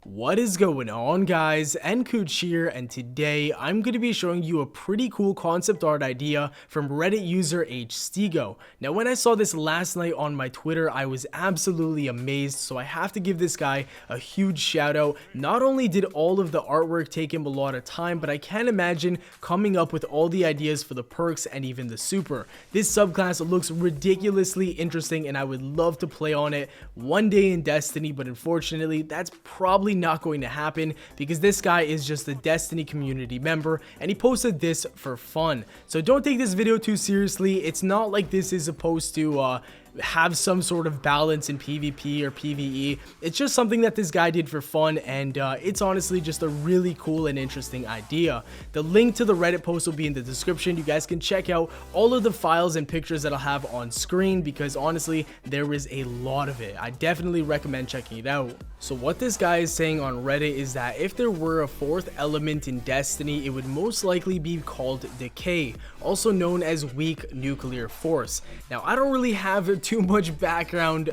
What is going on, guys? nKuch here, and today I'm going to be showing you a pretty cool concept art idea from Reddit user HStigo. Now, when I saw this last night on my Twitter, I was absolutely amazed, so I have to give this guy a huge shout out. Not only did all of the artwork take him a lot of time, but I can't imagine coming up with all the ideas for the perks and even the super. This subclass looks ridiculously interesting, and I would love to play on it one day in Destiny, but unfortunately, that's probably not going to happen because this guy is just a Destiny community member and he posted this for fun. So don't take this video too seriously. It's not like this is supposed to have some sort of balance in PvP or PvE. It's just something that this guy did for fun, and it's honestly just a really cool and interesting idea. The link to the Reddit post will be in the description. You guys can check out all of the files and pictures that I'll have on screen because honestly there is a lot of it. I definitely recommend checking it out. So what this guy is saying on Reddit is that if there were a fourth element in Destiny, it would most likely be called Decay, also known as weak nuclear force. Now, I don't really have too much background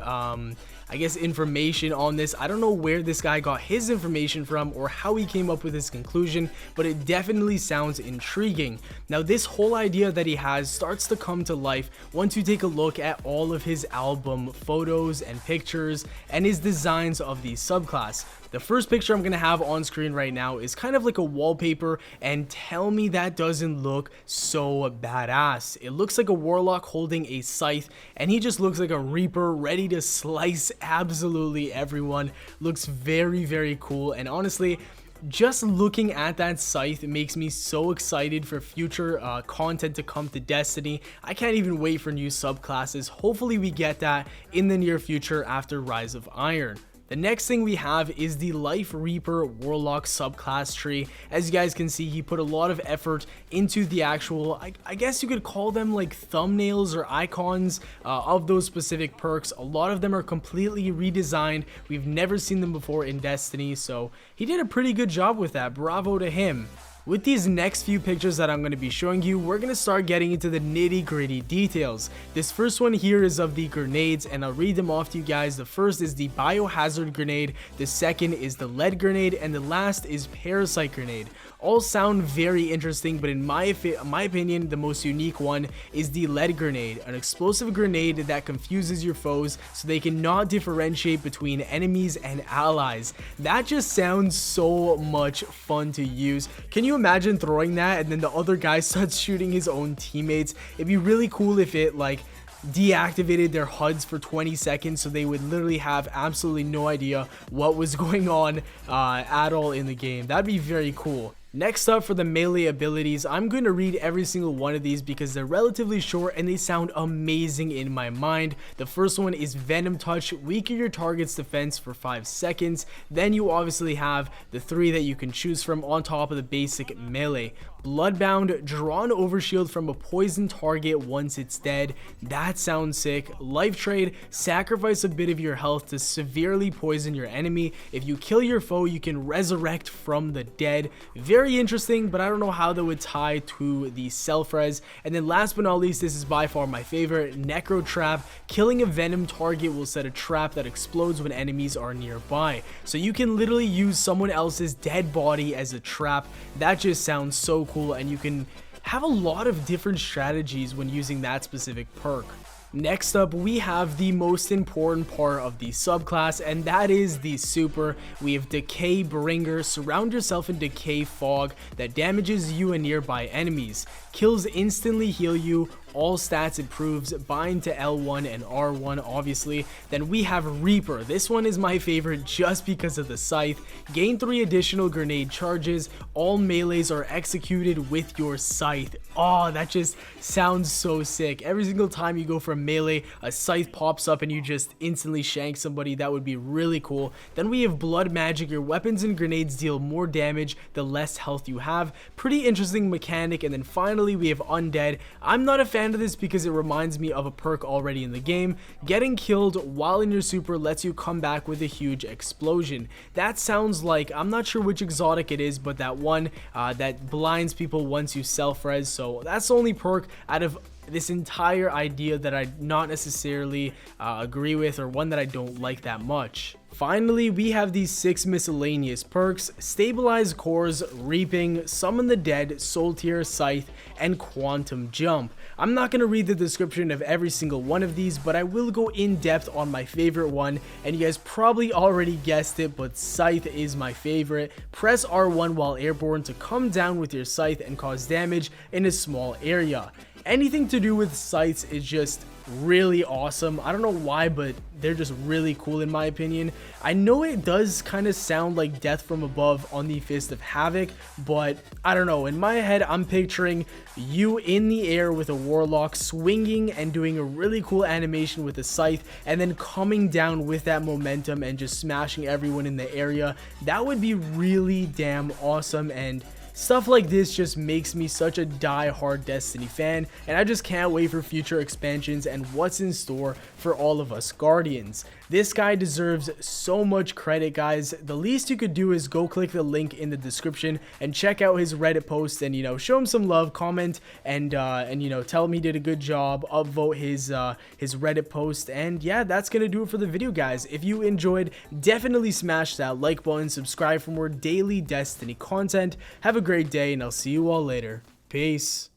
I guess information on this. I don't know where this guy got his information from or how he came up with his conclusion, but it definitely sounds intriguing. Now, this whole idea that he has starts to come to life once you take a look at all of his album photos and pictures and his designs of the subclass. The first picture I'm going to have on screen right now is kind of like a wallpaper, and tell me that doesn't look so badass. It looks like a warlock holding a scythe, and he just looks like a reaper ready to slice absolutely everyone. Looks very, very cool, and honestly, just looking at that scythe makes me so excited for future content to come to Destiny. I can't even wait for new subclasses. Hopefully we get that in the near future after Rise of Iron. The next thing we have is the Lifereaper Warlock Subclass tree. As you guys can see, he put a lot of effort into the actual, I guess you could call them like thumbnails or icons of those specific perks. A lot of them are completely redesigned. We've never seen them before in Destiny, so he did a pretty good job with that. Bravo to him. With these next few pictures that I'm going to be showing you, we're going to start getting into the nitty-gritty details. This first one here is of the grenades, and I'll read them off to you guys. The first is the biohazard grenade, the second is the lead grenade, and the last is parasite grenade. All sound very interesting, but in my opinion, the most unique one is the lead grenade, an explosive grenade that confuses your foes so they cannot differentiate between enemies and allies. That just sounds so much fun to use. Can you imagine throwing that and then the other guy starts shooting his own teammates? It'd be really cool if it like deactivated their HUDs for 20 seconds so they would literally have absolutely no idea what was going on at all in the game. That'd be very cool. Next up, for the melee abilities, I'm going to read every single one of these because they're relatively short and they sound amazing in my mind. The first one is Venom Touch, weaken your target's defense for 5 seconds. Then you obviously have the 3 that you can choose from on top of the basic melee. Bloodbound, draw an overshield from a poison target once it's dead. That sounds sick. Life Trade, sacrifice a bit of your health to severely poison your enemy. If you kill your foe, you can resurrect from the dead. Very interesting, but I don't know how that would tie to the self-res. And then last but not least, this is by far my favorite, Necro Trap. Killing a venom target will set a trap that explodes when enemies are nearby. So you can literally use someone else's dead body as a trap. That just sounds so cool, and you can have a lot of different strategies when using that specific perk. Next up, we have the most important part of the subclass, and that is the super. We have Decay Bringer. Surround yourself in Decay Fog that damages you and nearby enemies. Kills instantly heal you. All stats improves, bind to L1 and R1 obviously. Then we have Reaper. This one is my favorite just because of the scythe. Gain 3 additional grenade charges. All melees are executed with your scythe. Oh, that just sounds so sick. Every single time you go for a melee, a scythe pops up and you just instantly shank somebody. That would be really cool. Then we have Blood Magic. Your weapons and grenades deal more damage the less health you have. Pretty interesting mechanic. And then finally we have Undead. I'm not a fan of this because it reminds me of a perk already in the game. Getting killed while in your super lets you come back with a huge explosion. That sounds like, I'm not sure which exotic it is, but that one that blinds people once you self-res. So that's the only perk out of this entire idea that I not necessarily agree with, or one that I don't like that much. finally, we have these 6 miscellaneous perks: Stabilize Cores, Reaping, Summon the Dead, Soul Tier, Scythe, and Quantum Jump. I'm not going to read the description of every single one of these, but I will go in depth on my favorite one, and you guys probably already guessed it, but Scythe is my favorite. Press R1 while airborne to come down with your Scythe and cause damage in a small area. Anything to do with scythes is just really awesome. I don't know why, but they're just really cool in my opinion. I know it does kind of sound like Death from Above on the Fist of Havoc, but I don't know. In my head, I'm picturing you in the air with a Warlock swinging and doing a really cool animation with a scythe, and then coming down with that momentum and just smashing everyone in the area. That would be really damn awesome, and stuff like this just makes me such a die-hard Destiny fan, and I just can't wait for future expansions and what's in store for all of us Guardians. This guy deserves so much credit, guys. The least you could do is go click the link in the description and check out his Reddit post and, you know, show him some love, comment, and you know, tell him he did a good job, upvote his Reddit post. And yeah, that's gonna do it for the video, guys. If you enjoyed, definitely smash that like button, subscribe for more daily Destiny content. Have a great day, and I'll see you all later. Peace.